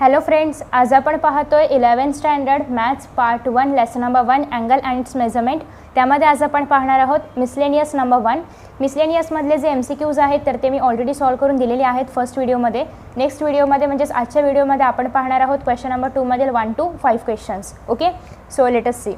Hello friends, आज आपण पाहतोय 11th standard maths part 1 lesson number 1 angle and it's measurement. त्यामध्ये आज आपण पाहणार आहोत मिसलेनियस नंबर 1। मिसलेनियसमधले जे MCQज आहेत तर ते मी ऑलरेडी सॉल्व करून दिलेले आहेत फर्स्ट व्हिडिओमध्ये। नेक्स्ट व्हिडिओमध्ये म्हणजेच आजच्या व्हिडिओमध्ये आपण पाहणार आहोत क्वेश्चन नंबर 2 मधील 1 to 5 questions. Okay, so let us see.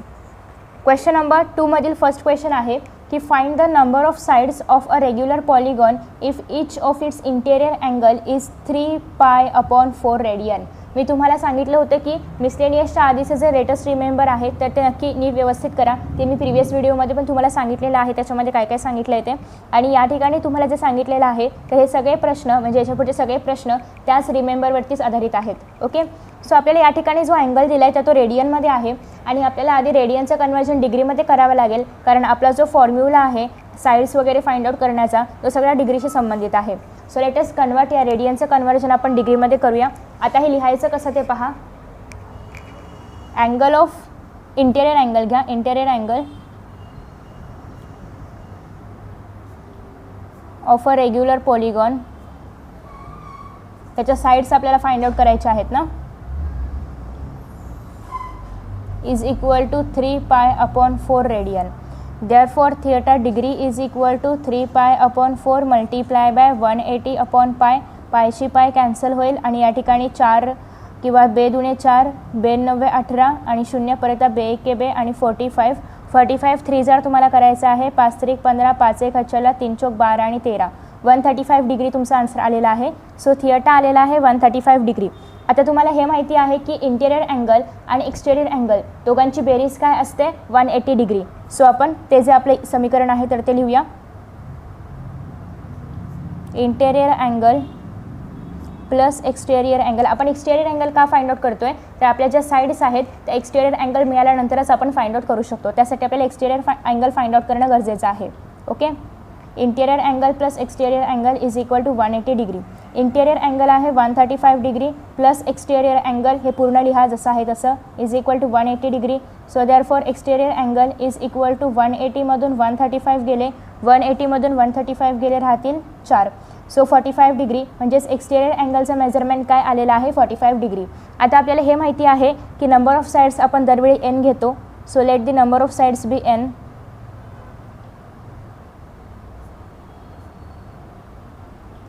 Question number 2 मधील फर्स्ट क्वेश्चन आहे की find the number of sides of a regular polygon if each of its interior angle is 3 π/4 radian. मी तुम्हाला सांगितलं होतं की मिसलेनियसच्या आधीचे जे लेटेस्ट रिमेंबर आहेत तर ते नक्की नीट व्यवस्थित करा। ते मी प्रिव्हियस व्हिडिओमध्ये पण तुम्हाला सांगितलेलं आहे, त्याच्यामध्ये काय काय सांगितलं आहे ते। आणि या ठिकाणी तुम्हाला जे सांगितलेलं आहे तर हे सगळे प्रश्न म्हणजे याच्यापुढचे सगळे प्रश्न त्याच रिमेंबरवरतीच आधारित आहेत। ओके, सो आपल्याला या ठिकाणी जो अँगल दिला आहे तर तो रेडियनमध्ये आहे आणि आपल्याला आधी रेडियनचं कन्वर्जन डिग्रीमध्ये करावं लागेल, कारण आपला जो फॉर्म्युला आहे साइड्स वगैरे फाइंड आउट करण्याचा तो सगळा डिग्रीशी संबंधित आहे। सो लेट अस कन्वर्ट, या रेडियनचं कन्वर्जन आपण डिग्रीमध्ये करूया। आता हे लिहायचं कसं ते पहा। अँगल ऑफ इंटेरियर अँगल घ्या, interior angle of a regular polygon, त्याच्या साइड्स आपल्याला फाइंड आउट करायच्या आहेत ना, is equal to 3 π/4 radian. Therefore theta degree is equal to 3 π/4 multiply by 180/π। पायशी पाय कॅन्सल होईल आणि या ठिकाणी 4 किंवा 2 दुणे 4, 2 9 18 आणि 0 परत 2 1 2 आणि 45 3 जर तुम्हाला करायचं आहे, 5 3 15, 5 1 18, 3 4 12 आणि 13, 135 डिग्री तुमचा आन्सर आलेला आहे। सो थिएटा आलेला आहे 135 डिग्री। आता तुम्हाला हे माहिती आहे की इंटेरियर अँगल आणि एक्सटेरियर अँगल दोघांची बेरीज काय असते, 180 डिग्री। सो आपण ते जे आपले समीकरण आहे तर ते लिहूया। Interior angle plus exterior angle. आपण एक्सटेरियर अँगल का फाइंड आउट करतोय तर आपल्या ज्या साइड्स आहेत त्या एक्सटेरियर अँगल मिळाल्यानंतरच आपण फाइंड आउट करू शकतो, त्यासाठी आपल्याला एक्सटेरियर अँगल फाइंड आउट करणं गरजेचं आहे। Okay, interior angle plus exterior angle is equal to 180 degree. Interior angle आहे 135 डिग्री प्लस एक्सटेरियर अँगल हे पूर्ण लिहा जसं आहे तसं, is equal to 180 degree. So therefore exterior angle is equal to 180 मधून 135 गेले, 180 मधून 135 गेले राहतील 4। सो 45 डिग्री म्हणजेच एक्सटेरियर अँगलचं मेजरमेंट काय आलेलं आहे, 45 डिग्री। आता आपल्याला हे माहिती आहे की नंबर ऑफ साइड्स आपण दरवेळी n घेतो। So let the number of sides be n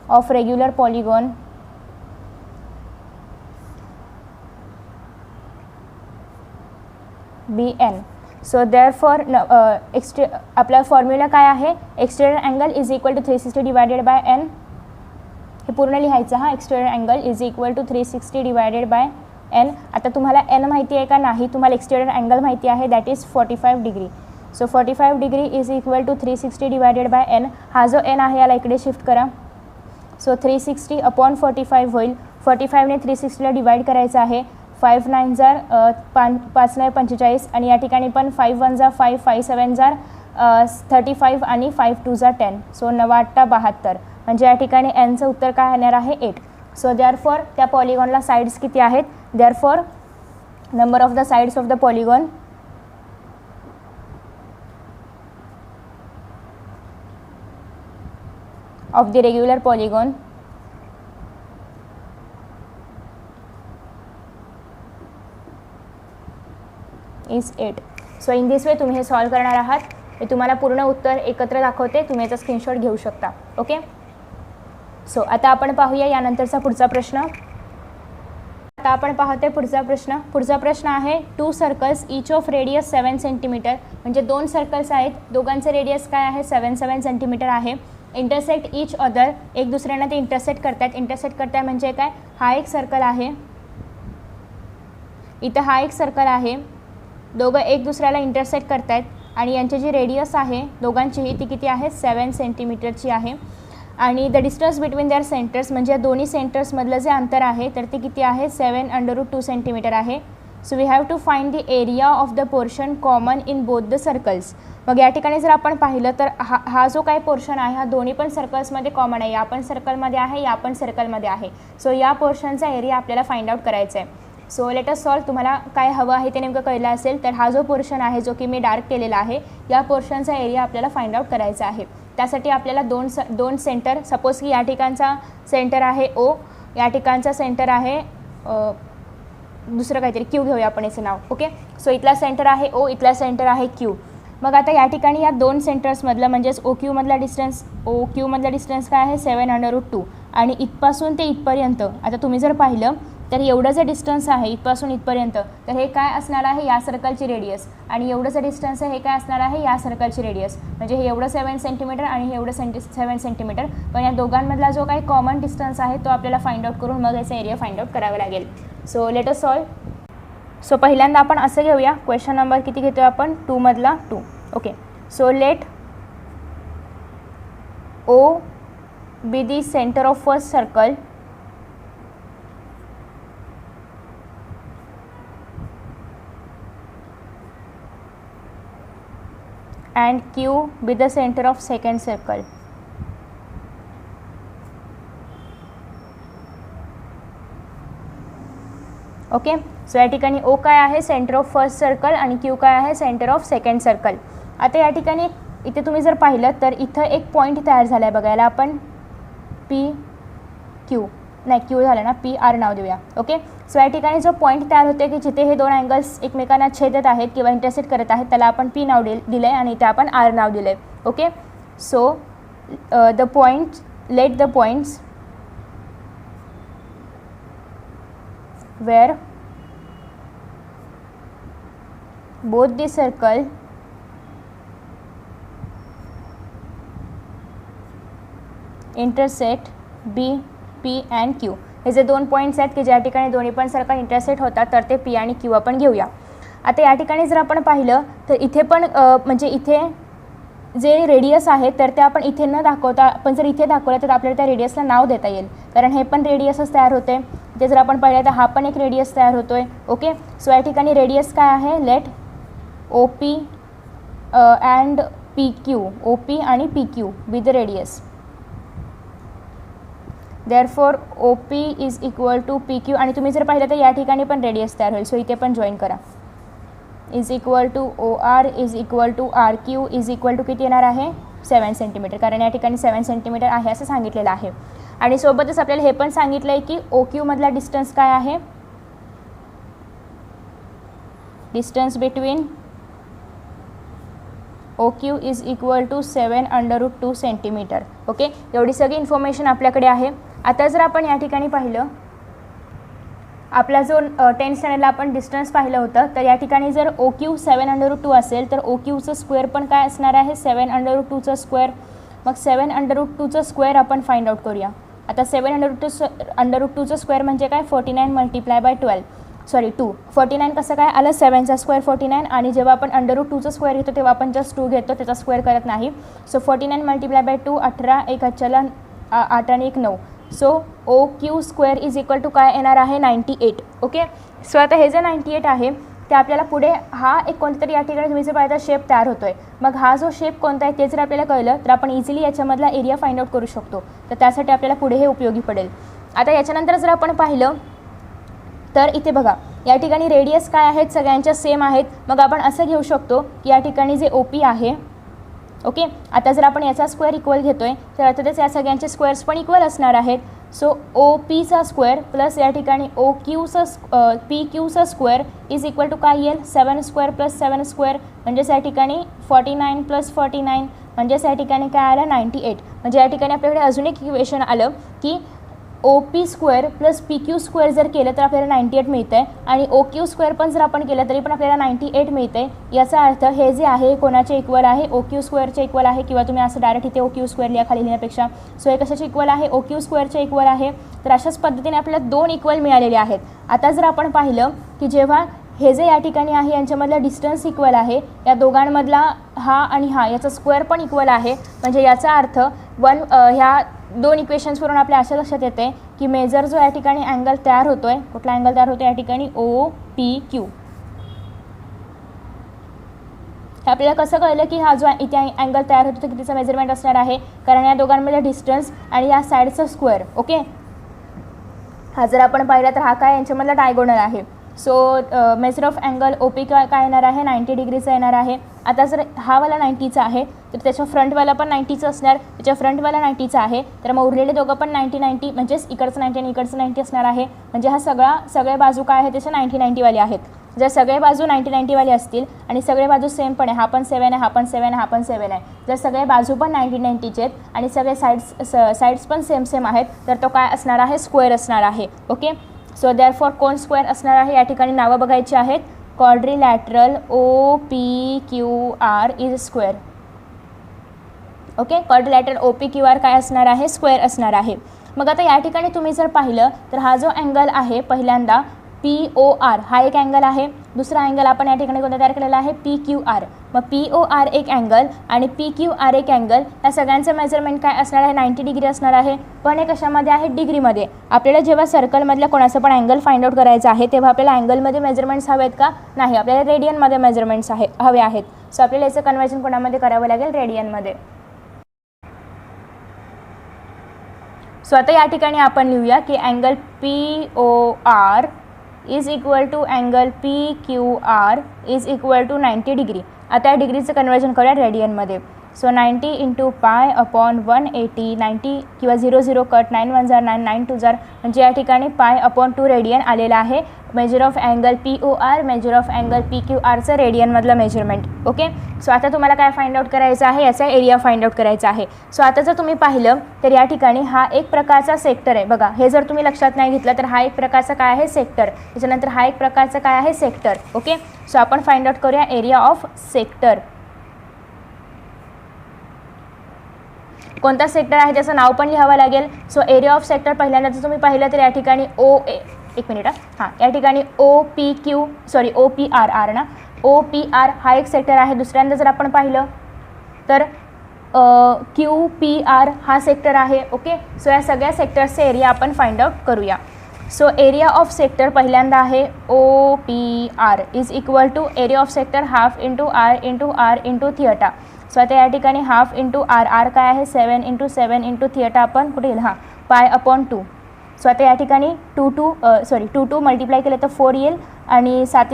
of regular polygon bn। So therefore आपला फॉर्म्युला काय आहे, exterior angle is equal to 360 divided by n। हे पूर्ण लिहायचं हा, exterior angle is equal to 360 divided by n। आता तुम्हाला n माहिती आहे का नाही, तुम्हाला एक्सटेरियर अँगल माहिती आहे, that is 45 degree. So 45 degree is equal to 360 divided by n। हा जो n आहे याला इकडे शिफ्ट करा। सो 360/45 होईल। 45 ने 360ला डिवाइड करायचं आहे, 5 9 जार 5 9 45 आणि या ठिकाणी पण 5 1 जार 5, 5 7 जार 35 आणि 5 2 जार 10। सो 9 8 72 म्हणजे या ठिकाणी nचं उत्तर काय येणार आहे, 8। सो देअरफॉर त्या पॉलिगॉनला साइड्स किती आहेत, therefore number of the sides of the polygon of the regular polygon is 8। So in this वे तुम्ही हे सॉल्व करणार आहात। मी तुम्हाला पूर्ण उत्तर एकत्र दाखवते, तुम्ही याचा स्क्रीनशॉट घेऊ शकता। ओके, सो आता आपण पाहूया यानंतरचा पुढचा प्रश्न। आता आपण पाहतोय पुढचा प्रश्न आहे 2 circles each of radius 7 centimetre. म्हणजे 2 सर्कल्स आहेत, दोघांचे रेडियस काय आहे, 7 सेंटीमीटर आहे। इंटरसेक्ट ईच अदर, एक दुसऱ्यांना ते इंटरसेक्ट करताय म्हणजे काय, हा एक सर्कल आहे, इथं हा एक सर्कल आहे, दोघं एक दुसऱ्याला इंटरसेक्ट करतायत आणि यांची जी रेडियस आहे दोघांचीही ती किती आहे, 7 सेंटीमीटरची आहे। आणि the distance between their centres म्हणजे या दोन्ही सेंटर्समधलं जे अंतर आहे तर ते किती आहे, 7√2 सेंटीमीटर आहे। So we have to find the area of the portion common in both the circles. मग या ठिकाणी जर आपण पाहिलं तर हा जो काही पोर्शन आहे हा दोन्ही पण सर्कल्समध्ये कॉमन आहे, या पण सर्कलमध्ये आहे, या पण सर्कलमध्ये आहे। सो या पोर्शनचा एरिया आपल्याला फाइंड आउट करायचा आहे। सो लेट अस सॉल्व। तुम्हाला काय हवं आहे ते नेमकं कळलं असेल तर हा जो पोर्शन आहे जो की मी डार्क केलेला आहे या पोर्शनचा एरिया आपल्याला फाइंड आउट करायचा आहे। त्यासाठी आपल्याला दोन सेंटर, सपोज की या ठिकाणचा सेंटर आहे ओ, या ठिकाणचा सेंटर आहे दुसरं काहीतरी क्यू घेऊया आपण याचं नाव. ओके, सो इथला सेंटर आहे ओ, इथला सेंटर आहे क्यू. मग आता या ठिकाणी या दोन सेंटर्समधलं म्हणजेच ओ क्यूमधला डिस्टन्स काय आहे 7√2 आणि इथपासून ते इथपर्यंत आता तुम्ही जर पाहिलं तर एवढं जे डिस्टन्स आहे इथपासून इथपर्यंत तर हे काय असणार आहे या सर्कलची रेडियस आणि एवढं जे डिस्टन्स आहे हे काय असणार आहे या सर्कलची रेडियस. म्हणजे हे एवढं 7 सेंटीमीटर आणि हे एवढं 7 सेंटीमीटर. पण या दोघांमधला जो काही कॉमन डिस्टन्स आहे तो आपल्याला फाइंड आउट करून मग याचा एरिया फाइंड आउट करावा लागेल. सो लेट अस सॉल्व. सो पहिल्यांदा आपण असं घेऊया, क्वेश्चन नंबर किती घेतो आपण 2 मधला 2. Okay, so let O be the centre of first circle and Q be the center of second circle. Okay, so या ठिकाणी ओ काय आहे सेंटर ऑफ फर्स्ट सर्कल आणि क्यू काय आहे सेंटर ऑफ सेकंड सर्कल. आता या ठिकाणी इथे तुम्ही जर पाहिलं तर इथं एक पॉईंट तयार झाला आहे बघायला आपण पी क्यू नाही क्यू झालं ना पी आर नाव देऊया. ओके, सो या ठिकाणी जो पॉईंट तयार होते की जिथे हे दोन अँगल्स एकमेकांना छेदत आहेत किंवा इंटरसेक्ट करत आहेत त्याला आपण पी नाव दिलं आहे आणि इथे आपण आर नाव दिलं आहे. Okay, so the point let the points where both the circle intersect B, P and Q. हे जे दोन पॉईंट्स आहेत की ज्या ठिकाणी दोन्ही पण सर्कल इंटरसेक्ट होतात तर ते P आणि Q आपण घेऊया. आता या ठिकाणी जर आपण पाहिलं तर इथे पण म्हणजे इथे जे रेडियस आहे तर ते आपण इथे न दाखवता आपण जर इथे दाखवलं तर आपल्याला त्या रेडियसला नाव देता येईल कारण हे पण रेडियसच तयार होते. ते जर आपण पाहिलं तर हा पण एक रेडियस तयार होतोय. ओके, सो या ठिकाणी रेडियस काय आहे let O P and P Q, O P आणि P Q be the radius. Therefore O P is equal to P Q आणि तुम्ही जर पाहिलं तर या ठिकाणी पण रेडियस तयार होईल. सो इथे पण जॉईन करा is equal to O R is equal to R Q is equal to किती येणार आहे 7 सेंटीमीटर कारण या ठिकाणी 7 सेंटीमीटर आहे असं सांगितलेलं आहे. आणि सोबतच आपल्याला हे पण सांगितलं आहे की ओ क्यू मधला डिस्टन्स काय आहे distance between O Q is equal to 7√2 centimetre. Okay, एवढी सगळी इन्फॉर्मेशन आपल्याकडे आहे. आता जर आपण या ठिकाणी पाहिलं आपला जो 10 स्टँडर्डला आपण डिस्टन्स पाहिलं होतं तर या ठिकाणी जर ओ क्यू 7√2 असेल तर ओ क्यूचं स्क्वेअर पण काय असणार आहे 7√2चं स्क्वेअर. मग 7√2चं स्क्वेअर आपण फाइंड आउट करूया. आता 7√2चं स्क्वेअर म्हणजे काय 49 मल्टिप्लाय बाय 2. 49 कसं काय आलं 7चा स्क्वेअर 49 आणि जेव्हा आपण √2चं स्क्वेअर घेतो तेव्हा आपण जस्ट 2 घेतो त्याचा स्क्वेअर करत नाही. सो 49 मल्टिप्लाय बाय 2 18 1 चला 8 आणि 1 9. So O Q square is equal to काय येणार आहे 98. ओके, सो आता हे जे 98 आहे ते आपल्याला पुढे हा एक कोणता तरी या ठिकाणी तुम्ही जर पाहिजे शेप तयार होतोय. मग हा जो शेप कोणता आहे ते जर आपल्याला कळलं तर आपण इझिली याच्यामधला एरिया फाइंड आउट करू शकतो. तर त्यासाठी आपल्याला पुढे हे उपयोगी पडेल. आता याच्यानंतर जर आपण पाहिलं तर इथे बघा या ठिकाणी रेडियस काय आहेत सगळ्यांच्या सेम आहेत. मग आपण असं घेऊ शकतो की या ठिकाणी जे ओ पी आहे ओके आता जर आपण याचा स्क्वेअर इक्वल घेतोय तर अर्थातच या सगळ्यांचे स्क्वेअर्स पण इक्वल असणार आहेत. सो ओ पीचा स्क्वेअर प्लस या ठिकाणी ओ क्यूचा पी क्यूचा स्क्वेअर इज इक्वल टू काय येईल 7 स्क्वेअर प्लस 7 स्क्वेअर म्हणजेच या ठिकाणी 49 प्लस 49 म्हणजेच या ठिकाणी काय आलं 98. म्हणजे या ठिकाणी आपल्याकडे अजून एक इक्वेशन आलं की O P square plus P Q square जर केलं तर आपल्याला 98 मिळतं आहे आणि ओ क्यू स्क्वेअर पण जर आपण केलं तरी पण आपल्याला 98 मिळतं आहे. याचा अर्थ हे जे आहे कोणाचे इक्वल आहे ओ क्यू स्क्वेअरचे इक्वल आहे किंवा तुम्ही असं डायरेक्ट इथे ओ क्यू स्क्वेअर लिहा खाली लिहिण्यापेक्षा. सो हे कशाचे इक्वल आहे ओ क्यू स्क्वेअरचे इक्वल आहे. तर अशाच पद्धतीने आपल्याला 2 इक्वल मिळालेले आहेत. आता जर आपण पाहिलं की जेव्हा हे जे या ठिकाणी आहे यांच्यामधला डिस्टन्स इक्वल आहे या दोघांमधला हा आणि हा याचा स्क्वेअर पण इक्वल आहे म्हणजे याचा अर्थ ह्या 2 इक्वेशन्सवरून आपल्या अशा लक्षात येते की मेजर जो या ठिकाणी अँगल तयार होतोय कुठला अँगल तयार होतो या ठिकाणी ओ पी क्यू. हे आपल्याला कसं कळलं की हा जो इथे अँगल तयार होतो तो कितीचा मेजरमेंट असणार आहे कारण या दोघांमध्ये डिस्टन्स आणि या साईडचा स्क्वेअर. ओके, हा जर आपण पाहिला तर हा काय यांच्यामधला डायगोनल आहे. So measure of angle O P काय येणार आहे 90 डिग्रीचा येणार आहे आता जर हा वाला 90चा आहे तर त्याच्या फ्रंटवाला पण 90चं असणार, त्याच्या फ्रंटवाला 90चा आहे, तर मग उरलेले दोघं पण 90 म्हणजेच इकडचं 90 आणि इकडचं 90 असणार आहे. म्हणजे हा सगळे बाजू काय आहे त्याच्या 90 वाले आहेत. जर सगळे बाजू 90 वाले असतील आणि सगळे बाजू सेम पण आहे, हा पण 7 आहे, हा पण 7 आहे, हा पण 7 आहे, जर सगळे बाजू पण 90चे आहेत आणि सगळे साईड्स पण सेम आहेत तर तो काय असणार आहे, स्क्वेअर असणार आहे. ओके, सो देअरफॉर कोण स्क्वेअर असणार आहे, या ठिकाणी नावं बघायची आहेत. Quadrilateral OPQR is square. Okay, quadrilateral OPQR काय असणार आहे, स्क्वेअर असणार आहे. मग आता या ठिकाणी तुम्ही जर पाहिलं तर हा जो अँगल आहे पहिल्यांदा POR हा एक अँगल आहे, दुसरा अँगल आपण या ठिकाणी कोणता तयार केलेला आहे, PQR. मग POR एक अँगल आणि PQR एक अँगल, या सगळ्यांचं मेजरमेंट काय असणार आहे, 90 डिग्री असणार आहे. पण हे कशामध्ये आहे, डिग्रीमध्ये. आपल्याला जेव्हा सर्कलमधल्या कोणाचं पण अँगल फाइंड आउट करायचं आहे तेव्हा आपल्याला अँगलमध्ये मेजरमेंट्स हवे आहेत का, नाही, आपल्याला रेडियनमध्ये मेजरमेंट्स हवे आहेत. सो आपल्याला याचं कन्वर्जन कोणामध्ये करावं लागेल, रेडियनमध्ये. सो आता या ठिकाणी आपण लिहूया की angle POR is equal to angle PQR is equal to 90 degree. आता या डिग्रीचं कन्वर्जन करूया रेडियनमध्ये. सो 90 इंटू पाय अपॉन 180, 90 किंवा 0 कट, 9 1 जार 9, 9 2 जार, म्हणजे या ठिकाणी पाय अपॉन 2 रेडियन आलेलं आहे. Measure of angle POR, measure of angle PQRचं रेडियनमधलं मेजरमेंट. ओके, सो आता तुम्हाला काय फाइंड आउट करायचं आहे, याचा एरिया फाइंड आउट करायचा आहे. सो आता जर तुम्ही पाहिलं तर या ठिकाणी हा एक प्रकारचा सेक्टर आहे बघा. हे जर तुम्ही लक्षात नाही घेतलं तर हा एक प्रकारचा काय आहे, सेक्टर. त्याच्यानंतर हा एक प्रकारचा काय आहे, सेक्टर. ओके, सो आपण फाइंड आउट करूया एरिया ऑफ सेक्टर. कोणता सेक्टर आहे त्याचं नाव पण लिहावं लागेल. सो एरिया ऑफ सेक्टर पहिल्यांदा जर तुम्ही पाहिलं तर या ठिकाणी एक मिनिट हां, या ठिकाणी OPR ना, OPR हा एक सेक्टर आहे. दुसऱ्यांदा जर आपण पाहिलं तर QPR हा सेक्टर आहे. ओके, सो या सगळ्या सेक्टर्सचे एरिया आपण फाइंड आउट करूया. सो एरिया ऑफ सेक्टर पहिल्यांदा आहे OPR is equal to area of sector half into R into theta. So आता या ठिकाणी हाफ इंटू R काय आहे, 7 इंटू 7 इंटू थिएटा आपण कुठे येईल, हां, पाय अपॉन 2. सो आता या ठिकाणी 2 मल्टिप्लाय केलं तर 4 येईल आणि 7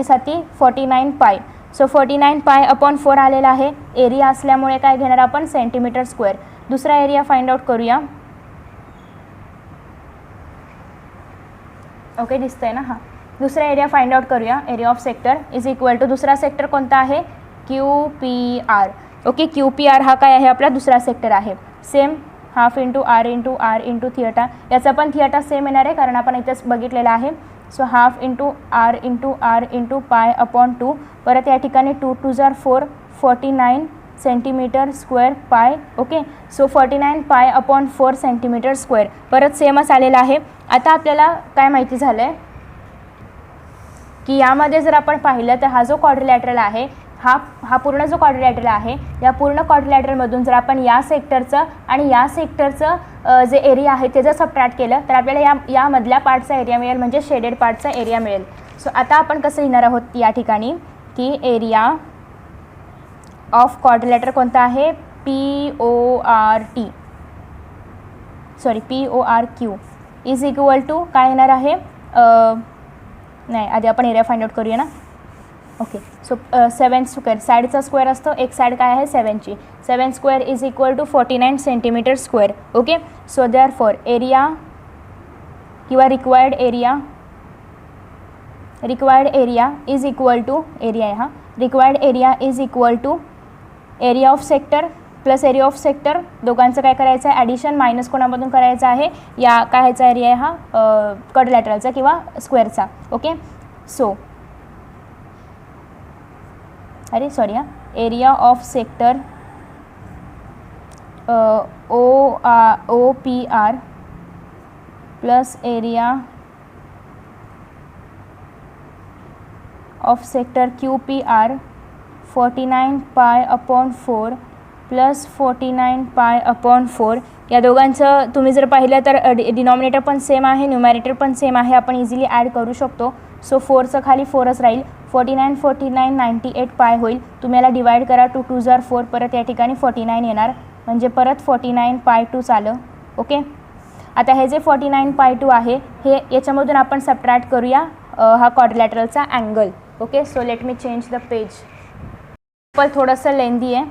49 पाय. सो 49 पाय अपॉन 4 आलेला आहे. एरिया असल्यामुळे काय घेणार आपण, सेंटीमीटर स्क्वेअर. दुसरा एरिया फाइंड आउट करूया. ओके, दिसतंय ना, हां, दुसरा एरिया फाइंड आउट करूया. Area of sector is equal to दुसरा सेक्टर कोणता आहे, QPR. ओके, QPR हा काय आहे, आपला दुसरा सेक्टर आहे. Same half into R into theta. याचा पण थिएटा सेम येणार आहे कारण आपण इथंच बघितलेला आहे. So half into R into pi upon 2. परत या ठिकाणी 2 2 जार 4, 49 सेंटीमीटर स्क्वेअर पाय. Okay, so 49 pi upon 4 centimetre square. परत सेमच आलेला आहे. आता आपल्याला काय माहिती झालं आहे की यामध्ये जर आपण पाहिलं तर हा जो क्वाड्रिलॅटरल आहे, हा पूर्ण जो क्वाड्रिलॅटरल आहे, या पूर्ण क्वाड्रिलॅटरलमधून जर आपण या सेक्टरचं आणि या सेक्टरचं जे एरिया आहे ते जर सबट्रॅक्ट केलं तर आपल्याला यामधल्या पार्टचा एरिया मिळेल, म्हणजे शेडेड पार्टचा एरिया मिळेल. सो आता आपण कसं लिहिणार आहोत या ठिकाणी की एरिया ऑफ क्वाड्रिलॅटर कोणता आहे, PORQ इज इक्वल टू काय येणार आहे, नाही, आधी आपण एरिया फाइंड आउट करूया ना. ओके, सो 7 स्क्वेअर, साईडचा स्क्वेअर असतो, एक साईड काय आहे 7ची. 7 square is equal to 49 centimetre square. Okay, so therefore area किंवा required area is equal to area आहे, हां, required area is equal to area of sector plus area of sector. दोघांचं काय करायचं आहे, ॲडिशन, मायनस कोणामधून करायचं आहे, या काय ह्याचा एरिया आहे, हा क्वाड्रिलॅटरलचा किंवा स्क्वेअरचा. Okay, so area of sector OPR plus area of sector QPR 49 pi upon 4 plus 49 pi upon 4. या दोघांचं तुम्ही जर पाहिलं तर डिनॉमिनेटर पण सेम आहे, न्यूमॅरेटर पण सेम आहे, आपण इझिली ॲड करू शकतो. सो 4चं खाली 4च राहील. 49 98 पाय होईल. तुम्ही याला डिवाइड करा, 2 2 जार 4, परत या ठिकाणी 49 येणार, म्हणजे परत 49 पाय 2 आलं. ओके, आता हे जे 49 पाय 2 आहे हे याच्यामधून आपण सबट्रॅक्ट करूया हा क्वाड्रिलॅटरलचा angle. Okay, so let me change the page. पण थोडंसं लेंदी आहे.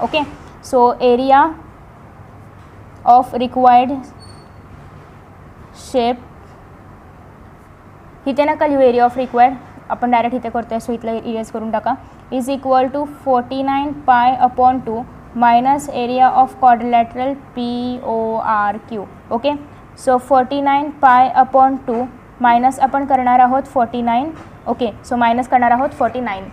Okay, so area of required shape, इथे नका लिहू एरिया ऑफ रिक्वायर्ड, आपण डायरेक्ट इथे करतोय, सो इथलं इरेज करून टाका. Is equal to 49 pi upon 2 minus area of quadrilateral PORQ. Okay, so 49 pi upon 2 minus आपण करणार आहोत 49. ओके, सो मायनस करणार आहोत 49.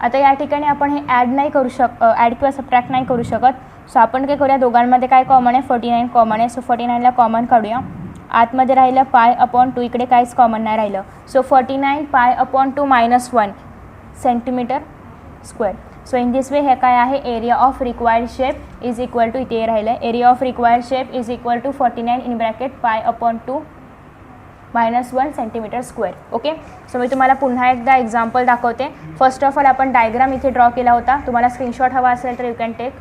आता या ठिकाणी आपण हे ॲड नाही करू ॲड किंवा सबट्रॅक्ट नाही करू शकत. सो आपण काय करूया, दोघांमध्ये काय कॉमन आहे, 49 कॉमन आहे. सो 49ला कॉमन काढूया. आतमध्ये राहिलं पाय अपॉन 2, इकडे काहीच कॉमन नाही राहिलं. So 49 pi upon 2 minus 1 centimetre square. So in this way हे काय आहे, area of required shape is equal to, इथे राहिलं आहे, area of required shape is equal to 49 in bracket pi upon 2 minus 1 centimetre square. Okay, so मी तुम्हाला पुन्हा एकदा एक्झाम्पल दाखवते. फर्स्ट ऑफ ऑल आपण डायग्राम इथे ड्रॉ केला होता, तुम्हाला स्क्रीनशॉट हवा असेल तर यू कॅन टेक.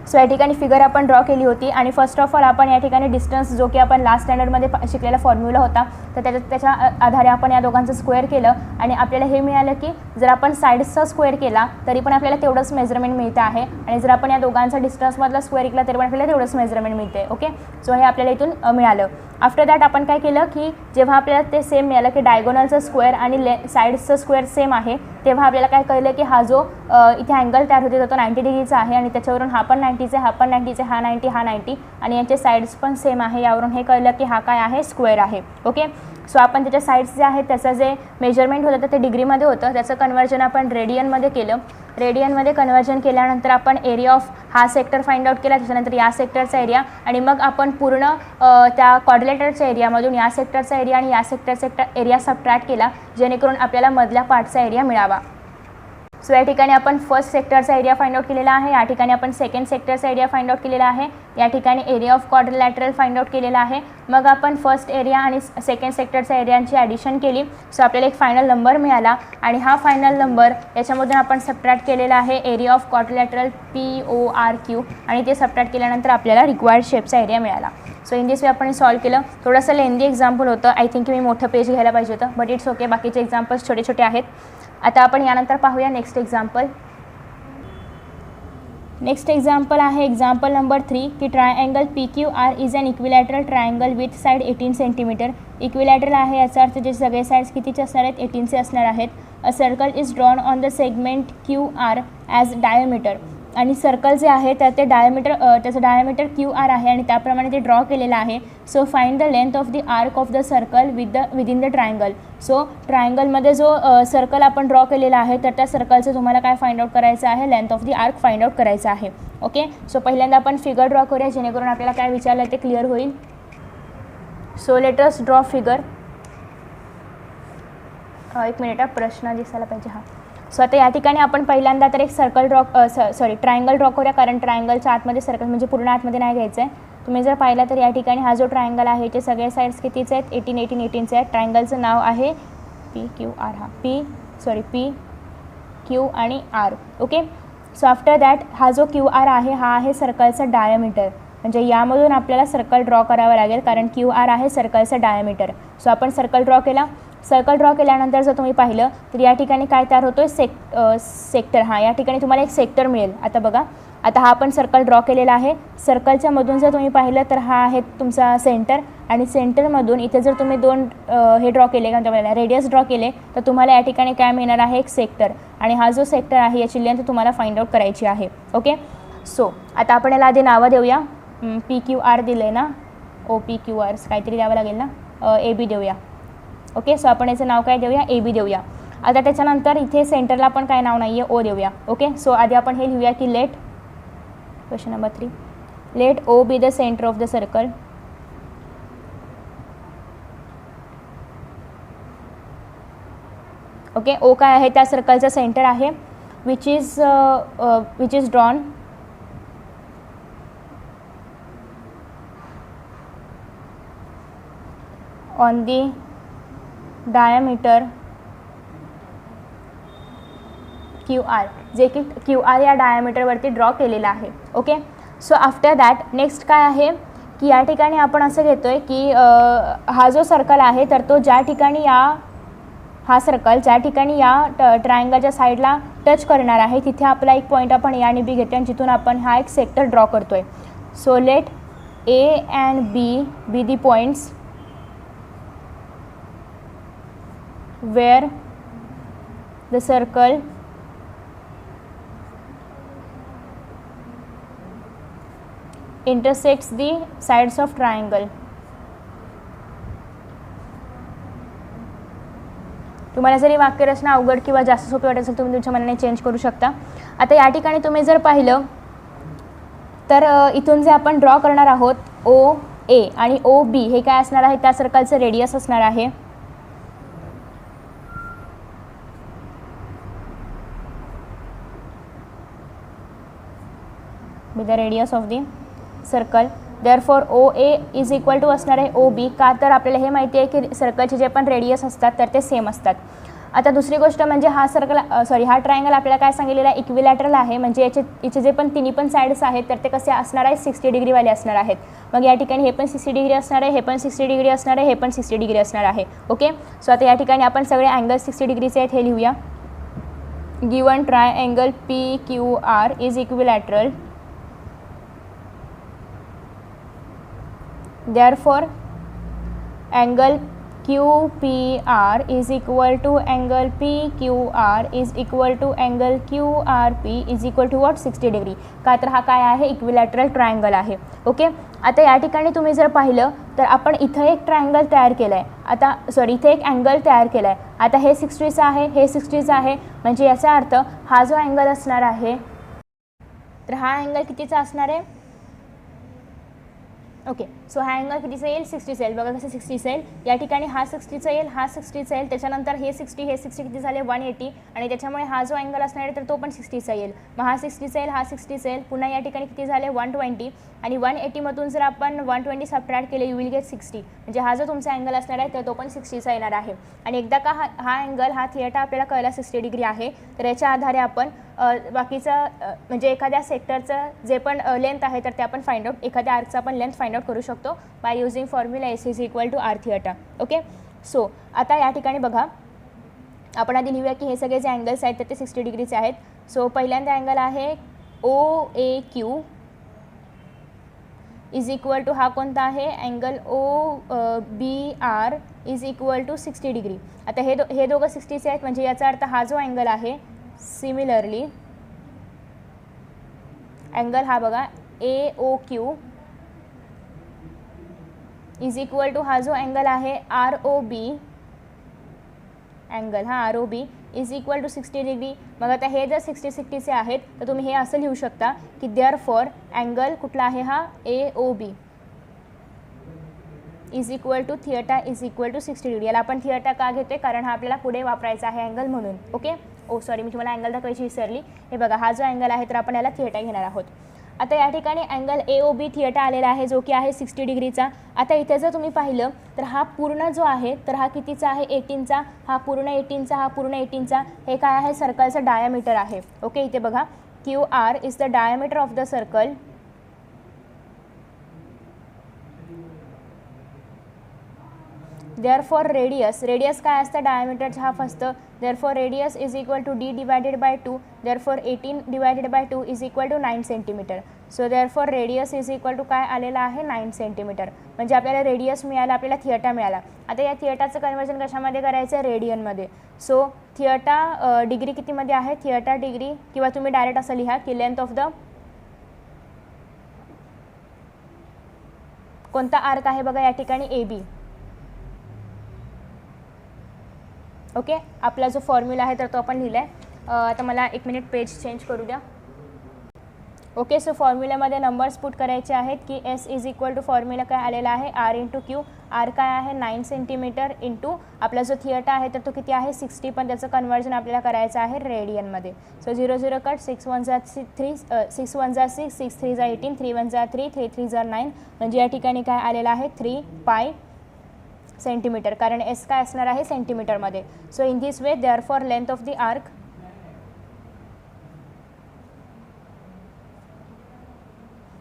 सो या ठिकाणी फिगर आपण ड्रॉ केली होती आणि फर्स्ट ऑफ ऑल आपण या ठिकाणी डिस्टन्स जो की आपण लास्ट स्टँडर्डमध्ये शिकलेला फॉर्म्युला होता, तर त्याच्या आधारे आपण या दोघांचं स्क्वेअर केलं आणि आपल्याला हे मिळालं की जर आपण साईड्सचा स्क्वेअर केला तरी पण आपल्याला तेवढंच मेजरमेंट मिळतं आहे आणि जर आपण या दोघांचा डिस्टन्समधला स्क्वेअर केला तरी पण आपल्याला तेवढंच मेजरमेंट मिळते. ओके, सो हे आपल्याला इथून मिळालं. आफ्टर दॅट आपण काय केलं की जेव्हा आपल्याला ते सेम मिळालं की डायगोनलचं स्क्वेअर आणि साईड्सचं स्क्वेअर सेम आहे, तेव्हा आपल्याला काय कळलं की हा जो इथे अँगल तयार होते तो 90 डिग्रीचा आहे आणि त्याच्यावरून हा पण 90चा, हा पण 90चा, हा 90, हा 90 आणि यांचे साईड्स पण सेम आहे. यावरून हे कळलं की हा काय आहे, स्क्वेअर आहे. ओके, सो आपण त्याच्या साईड्स जे आहेत त्याचं जे मेजरमेंट होतं तर ते डिग्रीमध्ये होतं, त्याचं कन्वर्जन आपण रेडियनमध्ये केलं. रेडियनमध्ये कन्वर्जन केल्यानंतर आपण एरिया ऑफ हा सेक्टर फाइंड आउट केला, त्याच्यानंतर या सेक्टरचा एरिया आणि मग आपण पूर्ण त्या क्वाड्रिलॅटरच्या एरियामधून या सेक्टरचा एरिया आणि या सेक्टर एरिया सबट्रॅक्ट केला, जेणेकरून आपल्याला मधल्या पार्टचा एरिया मिळावा. सो या ठिकाणी आपण फर्स्ट सेक्टरचा एरिया फाइंड आउट केलेला आहे, या ठिकाणी आपण सेकंड सेक्टरचा एरिया फाइंड आउट केलेला आहे, या ठिकाणी area of quadrilateral find out केलेला आहे. मग आपण फर्स्ट एरिया आणि सेकंड सेक्टरच्या एरियांची ॲडिशन केली. सो आपल्याला एक फायनल नंबर मिळाला आणि हा फायनल नंबर याच्यामधून आपण सबट्रॅक्ट केलेला आहे एरिया ऑफ क्वाड्रिलॅटरल PORQ आणि ते सबट्रॅक्ट केल्यानंतर आपल्याला रिक्वायर्ड शेपचा एरिया मिळाला. सो इन दिस वे आपण सॉल्व केलं. थोडंसं लेंदी एक्झाम्पल होतं, आय थिंक मी मोठं पेज घ्यायला पाहिजे होतं, बट इट्स ओके, बाकीचे एक्झाम्पल्स छोटे छोटे आहेत. आता आपण यानंतर पाहूया नेक्स्ट एक्झाम्पल. नेक्स्ट एक्झाम्पल आहे एक्झाम्पल नंबर 3 की triangle PQR is an equilateral triangle with side 18 centimetre. Equilateral आहे याचा अर्थ जे सगळे साईड्स कितीचे असणार आहेत, 18चे असणार आहेत. A circle is drawn on the segment QR as diameter आणि सर्कल जे आहे तर ते त्याचं डायमीटर QR आहे आणि त्याप्रमाणे ते ड्रॉ केलेलं आहे. So find the length of the arc of the circle within the triangle. So ट्रायंगलमध्ये जो सर्कल आपण ड्रॉ केलेला आहे तर त्या सर्कलचं तुम्हाला काय फाइंड आउट करायचं आहे, length of the arc find out करायचं आहे. ओके, सो पहिल्यांदा आपण फिगर ड्रॉ करूया जेणेकरून आपल्याला काय विचारलं ते क्लिअर होईल. So let us draw figure. एक मिनिट, प्रश्न दिसायला पाहिजे. हा, सो आता या ठिकाणी आपण पहिल्यांदा तर एक सर्कल ट्रायंगल ड्रॉ करूया, कारण ट्रायंगलच्या आतमध्ये सर्कल म्हणजे पूर्ण आतमध्ये नाही घ्यायचं आहे. तुम्ही जर पाहिलं तर या ठिकाणी हा जो ट्रायंगल आहे याचे सगळे साईड्स कितीचे आहेत, 18चे आहेत. ट्रायंगलचं नाव आहे PQR. हा P Q आणि R. Okay, so after that हा जो QR आहे हा आहे सर्कलचा डायमीटर, म्हणजे यामधून आपल्याला सर्कल ड्रॉ करावं लागेल कारण QR आहे सर्कलचा डायमीटर. सो आपण सर्कल ड्रॉ केला. सर्कल ड्रॉ केल्यानंतर जर तुम्ही पाहिलं तर या ठिकाणी काय तयार होतो आहे, सेक्टर. हा, या ठिकाणी तुम्हाला एक सेक्टर मिळेल. आता बघा, आता हा आपण सर्कल ड्रॉ केलेला आहे. सर्कलच्या मधून जर तुम्ही पाहिलं तर हा आहे तुमचा सेंटर आणि सेंटरमधून इथे जर तुम्ही दोन हे ड्रॉ केले का तुम्हाला रेडियस ड्रॉ केले तर तुम्हाला या ठिकाणी काय मिळणार आहे, एक सेक्टर. आणि हा जो सेक्टर आहे याची लेंथ तुम्हाला फाइंड आउट करायची आहे. ओके, सो आता आपण याला आधी नावं देऊया. PQR दिलं आहे ना, OPQR काहीतरी द्यावं लागेल ना, AB देऊया. ओके, सो आपण याचं नाव काय देऊया, AB देऊया. आता त्याच्यानंतर इथे सेंटरला पण काय नाव नाही आहे, O देऊया. ओके, सो आधी आपण हे लिहूया की let question number 3, let O be the centre of the circle. Okay, O काय आहे, त्या सर्कलचं सेंटर आहे which is drawn on the diameter QR, जे की QR या डायमीटरवरती ड्रॉ केलेला आहे. Okay, so after that next काय आहे की या ठिकाणी आपण असं घेतो आहे की हा जो सर्कल आहे तर तो ज्या ठिकाणी या हा सर्कल ज्या ठिकाणी या ट्रायंगलच्या साईडला टच करणार आहे तिथे आपला एक पॉईंट आपण ए आणि बी घेतो आणि जिथून आपण हा एक सेक्टर ड्रॉ करतो आहे. So let A and B be the points where the circle intersects the sides of triangle. तुम्हाला जरी वाक्यरचना अवघड किंवा जास्त सोपी वाटत असेल तुम्ही तुमच्या मनाने चेंज करू शकता. आता या ठिकाणी तुम्ही जर पाहिलं तर इथून जे आपण ड्रॉ करणार आहोत ओ ए आणि ओ बी हे काय असणार आहे, त्या सर्कलचं रेडियस असणार आहे. With the radius of the circle. Therefore O A is equal to असणार आहे ओ बी. का तर आपल्याला हे माहिती आहे की सर्कलचे जे पण रेडियस असतात तर ते सेम असतात. आता दुसरी गोष्ट म्हणजे हा हा ट्रायंगल आपल्याला काय सांगितलेला आहे, इक्विलॅटरल आहे. म्हणजे याचे जे पण तिन्ही पण साईड्स आहेत तर ते कसे असणार आहेत, 60 डिग्रीवाले असणार आहेत. मग या ठिकाणी हे पण 60 डिग्री असणार आहे, हे पण 60 डिग्री असणार आहे, हे पण 60 डिग्री असणार आहे. ओके. सो आता या ठिकाणी आपण सगळे अँगल 60 डिग्रीचे आहेत हे लिहूया. Given triangle P Q R is equilateral. Therefore, angle QPR is equal to angle PQR is equal to angle QRP is equal to what, 60 degree. का तर हा काय आहे, इक्विलॅटरल ट्रायंगल आहे. ओके. आता या ठिकाणी तुम्ही जर पाहिलं तर आपण इथं एक ट्रायंगल तयार केलं आहे. आता इथे एक अँगल तयार केला आहे. आता हे 60चं आहे, हे 60चं आहे. म्हणजे याचा अर्थ हा जो अँगल असणार आहे तर हा अँगल कितीचा असणार आहे. ओके. सो हा अँगल कितीचा येईल, 60चा येईल. बघा कसं 60चा येईल. या ठिकाणी हा 60चा येईल, हा 60चा येईल. त्याच्यानंतर हे 60 किती झाले, 180. आणि त्याच्यामुळे हा जो अँगल असणार आहे तर तो पण 60चा येईल. मग हा 60चा येईल, हा 60चा येईल. पुन्हा या ठिकाणी किती झाले, 120. आणि 180मधून जर आपण 120 सबट्रॅक्ट केले यू विल गेट 60. म्हणजे हा जो तुमचा अँगल असणार आहे तर तो पण 60चा येणार आहे. आणि एकदा का हा अँगल हा थिएटा आपल्याला कळला 60 डिग्री आहे तर याच्या आधारे आपण बाकीचं म्हणजे एखाद्या सेक्टरचं जे पण लेंथ आहे तर ते आपण फाइंड आउट, एखाद्या आर्कचा आपण लेंथ फाइंड आउट करू शकतो by using formula S is equal to R theta. Okay. So आता या ठिकाणी बघा आपण आधी लिहूया की हे सगळे जे अँगल्स आहेत तर ते 60 डिग्रीचे आहेत. सो पहिल्यांदा अँगल आहे O A Q is equal to हा कोणता आहे, angle O B R is equal to 60 degree. आता हे दोघं 60चे आहेत म्हणजे याचा अर्थ हा जो अँगल आहे सिमिलरली अँगल हा बघा A O Q is equal to हा जो अँगल आहे आर ओ बी अँगल हा R O B is equal to 60 degree. मग आता हे जर 60-60चे आहेत तर तुम्ही हे असं लिहू शकता की देअरफॉर अँगल कुठला आहे हा A O B is equal to theta is equal to 60 degree. याला आपण थिएटा का घेतोय, कारण हा आपल्याला पुढे वापरायचा आहे अँगल म्हणून. ओके. सॉरी मी तुम्हाला अँगल दाखवायची विसरली. हे बघा हा जो अँगल आहे तर आपण याला थिएटा घेणार आहोत. आता या ठिकाणी अँगल ए ओ बी थिएटा आलेला आहे जो की आहे 60 डिग्रीचा. आता इथे जर तुम्ही पाहिलं तर हा पूर्ण जो आहे तर हा कितीचा आहे, 18चा. हा पूर्ण 18चा, हा पूर्ण 18चा. हे काय आहे, सर्कलचं डायमीटर आहे. ओके. इथे बघा Q R is the diameter of the circle. Therefore radius काय असतं, डायमीटरचा हाफ असतं. Therefore radius is equal to D divided by 2. Therefore 18 divided by 2 is equal to 9 centimetre. So therefore radius is equal to काय आलेला आहे, 9 centimetre. म्हणजे आपल्याला radius मिळाला, आपल्याला थिएटा मिळाला. आता या थिएटाचं कन्वर्जन कशामध्ये करायचं, रेडियनमध्ये. सो थिएटा डिग्री कितीमध्ये आहे, थिएटा डिग्री, किंवा तुम्ही डायरेक्ट असं लिहा की लेंथ ऑफ द कोणता आर्क आहे बघा या ठिकाणी ए बी. ओके. आपला जो फॉर्म्युला आहे तर तो आपण लिहिला आहे. आता मला 1 मिनिट पेज चेंज करू द्या. ओके. सो फॉर्म्युल्यामध्ये नंबर्स पुट करायचे आहेत की S is equal to formula काय आलेला आहे आर इंटू क्यू. आर काय आहे 9 सेंटीमीटर इंटू आपला जो थिएटा आहे तर तो किती आहे 60, पण त्याचं कन्वर्जन आपल्याला करायचं आहे रेडियनमध्ये. सो 0 0 कट, 6 1 जा 3, 6 1 जा 6, 6 3 जा 18, 3 1 जा 3, 3 3 जा 9. म्हणजे या ठिकाणी काय आलेलं आहे 3 पाय सेंटीमीटर, कारण एस काय असणार आहे सेंटीमीटरमध्ये. So in this way therefore length of the arc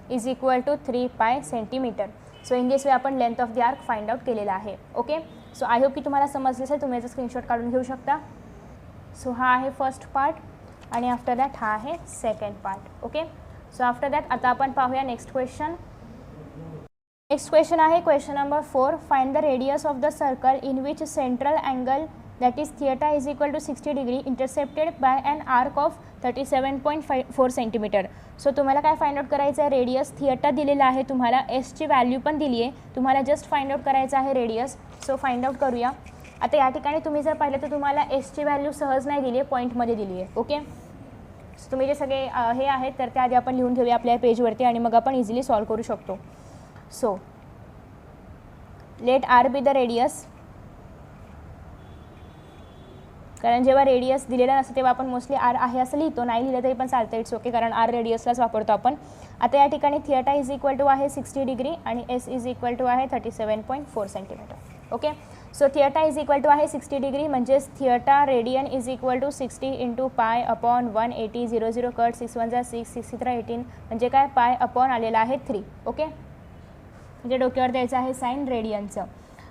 is equal to 3 pi centimetre. So in this way आपण length of the arc find out केलेला आहे. ओके. सो आय होप की तुम्हाला समजलं असेल. तुम्ही याचा स्क्रीनशॉट काढून घेऊ शकता. सो हा आहे फर्स्ट पार्ट आणि आफ्टर दॅट हा आहे second part. Okay. So after that आता आपण पाहूया नेक्स्ट क्वेश्चन. नेक्स्ट क्वेश्चन आहे question number 4. Find the radius of the circle in which central angle that is theta is equal to 60 degree intercepted by an arc of 37.4 centimetre. So तुम्हाला काय find out करायचं आहे, radius थिएटा दिलेला आहे, तुम्हाला एसची value पण दिली आहे, तुम्हाला जस्ट फाइंड आउट करायचं आहे रेडियस. सो फाइंड आउट करूया. आता या ठिकाणी तुम्ही जर पाहिलं तर तुम्हाला एसची व्हॅल्यू सहज नाही दिली आहे, पॉईंटमध्ये दिली आहे. ओके. सो तुम्ही जे सगळे हे आहेत तर त्या आधी आपण लिहून घेऊया आपल्या पेजवरती आणि मग आपण इझिली सॉल्व करू शकतो. So let R be the radius. कारण जेव्हा रेडियस दिलेला नसतं तेव्हा आपण मोस्टली आर आहे असं लिहितो, नाही लिहिलं तरी पण चालतं, इट्स ओके, कारण आर रेडियसलाच वापरतो आपण. आता या ठिकाणी थिएटा इज इक्वल टू आहे 60 डिग्री आणि एस इज इक्वल टू आहे 37.4 centimetre. Okay. So theta is equal to आहे 60 डिग्री म्हणजेच theta radian is equal to 60 into pi upon 180 00 cut 6 1 6 6 3 18 म्हणजे काय पाय अपॉन आलेला आहे 3. ओके. म्हणजे डोक्यावर द्यायचं आहे साईन रेडियनचं.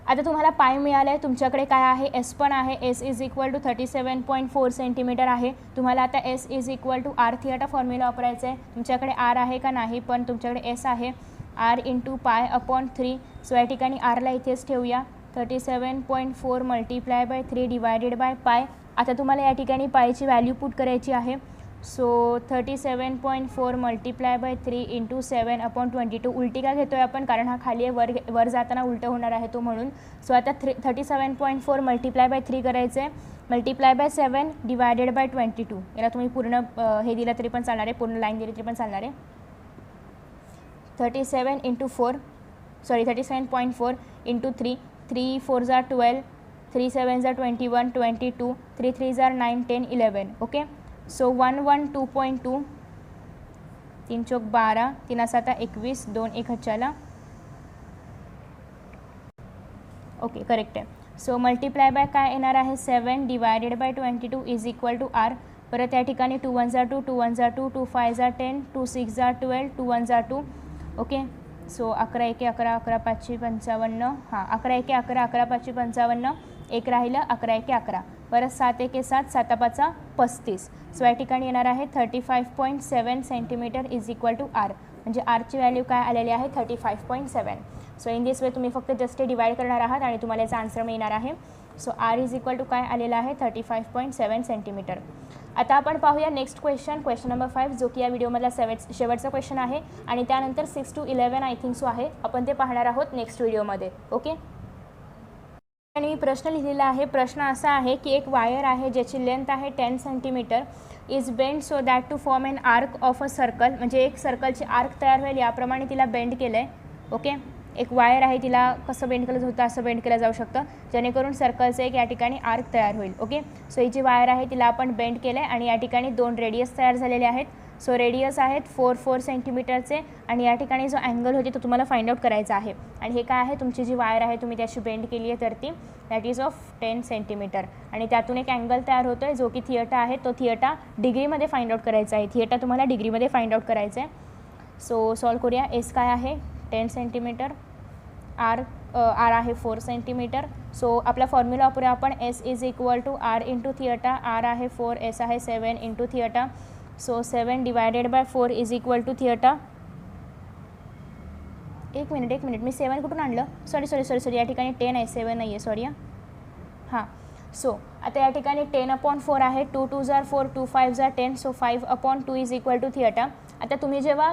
आता तुम्हाला पाय मिळालं आहे, तुमच्याकडे काय आहे एस पण आहे. S is equal to 37.4 centimetre आहे. तुम्हाला आता S is equal to R theta formula वापरायचं आहे. तुमच्याकडे आर आहे का नाही, पण तुमच्याकडे एस आहे. R into pi upon 3. So या ठिकाणी आरला इथेच ठेवूया. 37.4 मल्टिप्लाय बाय 3 डिवायडेड बाय पाय. आता तुम्हाला या ठिकाणी पायची व्हॅल्यू पुट करायची आहे. So 37.4 multiply by 3 into 7 upon 22. उलटी का घेतो आहे आपण, कारण हा खाली आहे, वर जाताना उलटं होणार आहे तो म्हणून. सो आता 37.4 मल्टिप्लाय बाय 3 करायचं आहे. Multiply by 7 divided by 22. याला तुम्ही पूर्ण हे दिलं तरी पण चालणार आहे, पूर्ण लाईन दिली तरी पण चालणार आहे. 37 इंटू 4 सॉरी 37.4 इंटू 3. 3 4 जार 12, 3 7 जार 21, 22, 3 3 जार 9 10 11. ओके. सो 112.2, 3 चौक 12, 3 7 21, 2 1 4. ओके करेक्ट आहे. सो मल्टिप्लाय बाय काय येणार आहे 7 divided by 22 is equal to R. परत या ठिकाणी 2 1 जार 2, 2 1 जार 2, 2 5 जार 10, 2 6 जार 12, 2 1 जार 2. ओके. सो 11 1 11, 11 5 55. हां 11 1 11, 11 5 55. एक राहिलं 11 1 11. परत 7 1 7, 7 5 35. सो या ठिकाणी येणार आहे 35.7 centimetre is equal to R. म्हणजे आरची व्हॅल्यू काय आलेली आहे 35.7. सो इन दिस वे तुम्ही फक्त जस्ट डिवाइड करणार आहात आणि तुम्हाला याचा आन्सर मिळणार आहे. So R is equal to काय आलेला आहे 35.7 सेंटीमीटर. आता आपण पाहूया नेक्स्ट क्वेश्चन, क्वेश्चन नंबर 5, जो की या व्हिडिओमधला शेवटचा क्वेश्चन आहे आणि त्यानंतर 6 to 11 आय थिंक सो आहे. आपण ते पाहणार आहोत नेक्स्ट व्हिडिओमध्ये. ओके. आणि मी प्रश्न लिहिलेला आहे. प्रश्न असा आहे की एक वायर आहे ज्याची लेंथ आहे 10 centimetre is bend so that to form an arc of a circle. म्हणजे एक सर्कलची आर्क तयार होईल याप्रमाणे तिला बेंड केलं आहे. ओके. एक वायर आहे, तिला कसं बेंड केलं होतं असं बेंड केलं जाऊ शकतं जेणेकरून सर्कलचं एक या ठिकाणी आर्क तयार होईल. ओके. सो ही जी वायर आहे तिला आपण बेंड केलं आहे आणि या ठिकाणी 2 रेडियस तयार झालेले आहेत. सो रेडियस आहेत 4 सेंटीमीटरचे आणि या ठिकाणी जो अँगल होती तो तुम्हाला फाइंड आउट करायचा आहे. आणि हे काय आहे, तुमची जी वायर आहे तुम्ही त्याची बेंड केली आहे तर ती दॅट इज ऑफ 10 सेंटीमीटर आणि त्यातून एक अँगल तयार होतो आहे जो की थिएटा आहे. तो थिएटा डिग्रीमध्ये फाइंड आउट करायचा आहे. थिएटा तुम्हाला डिग्रीमध्ये फाइंड आउट करायचं आहे. सो सॉल्व करूया. एस काय आहे 10 सेंटीमीटर, आर आहे 4 सेंटीमीटर. सो आपला फॉर्म्युला वापरूया आपण. S is equal to R into theta. R आहे 4, एस आहे 7 into theta. So 7 divided by 4 is equal to theta. एक मिनिट मी 7 कुठून आणलं, सॉरी या ठिकाणी 10 आहे 7 नाही आहे, सॉरी हां. सो आता या ठिकाणी 10/4 आहे. 2 2 जार 4, 2 5 जार 10. So 5/2 is equal to theta. आता तुम्ही जेव्हा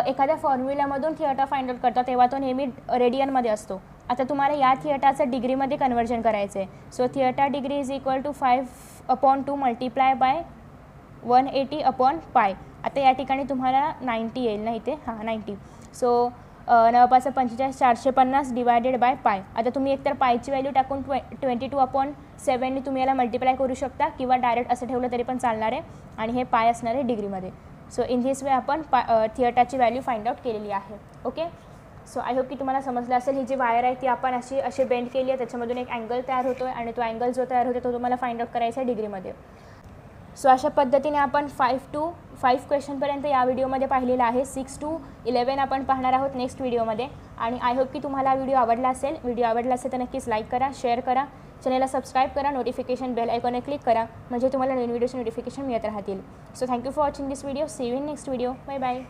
एखाद्या फॉर्म्युलामधून थिएटा फाइंड आउट करता तेव्हा तो नेहमी रेडियनमध्ये असतो. आता तुम्हाला या थिएटाचं डिग्रीमध्ये कन्वर्जन करायचं आहे. So theta degree is equal to 5/2 multiply by 180 pi. आता या ठिकाणी तुम्हाला 90 येईल ना इथे, हां 90. सो 9 5 45, 450 डिवायडेड बाय पाय. आता तुम्ही एकतर पायची व्हॅल्यू टाकून 22/7 तुम्ही याला मल्टिप्लाय करू शकता किंवा डायरेक्ट असं ठेवलं तरी पण चालणार आहे आणि हे पाय असणार आहे डिग्रीमध्ये. सो इन धिस वे आपण थिएटाची व्हॅल्यू फाइंड आउट केलेली आहे. ओके. सो आय होप की तुम्हाला समजलं असेल. ही जी वायर आहे ती आपण अशी बेंड केली आहे, त्याच्यामधून एक अँगल तयार होतो आहे आणि तो अँगल जो तयार होतो तो तुम्हाला फाइंड आउट करायचा आहे डिग्रीमध्ये. सो अशा पद्धतीने आपण 5 क्वेश्चनपर्यंत या व्हिडिओमध्ये पाहिलेलं आहे. 6 to 11 आपण पाहणार आहोत नेक्स्ट व्हिडिओमध्ये. आणि आय होप की तुम्हाला व्हिडिओ आवडला असेल. व्हिडिओ आवडला असेल तर नक्कीच लाईक करा, शेअर करा, चॅनलला सबस्क्राईब करा, नोटिफिकेशन बेल आयकॉनवर क्लिक करा, म्हणजे तुम्हाला नवीन व्हिडिओचे नोटिफिकेशन मिळत राहतील. So thank you for watching this video. See you in next video. Bye bye.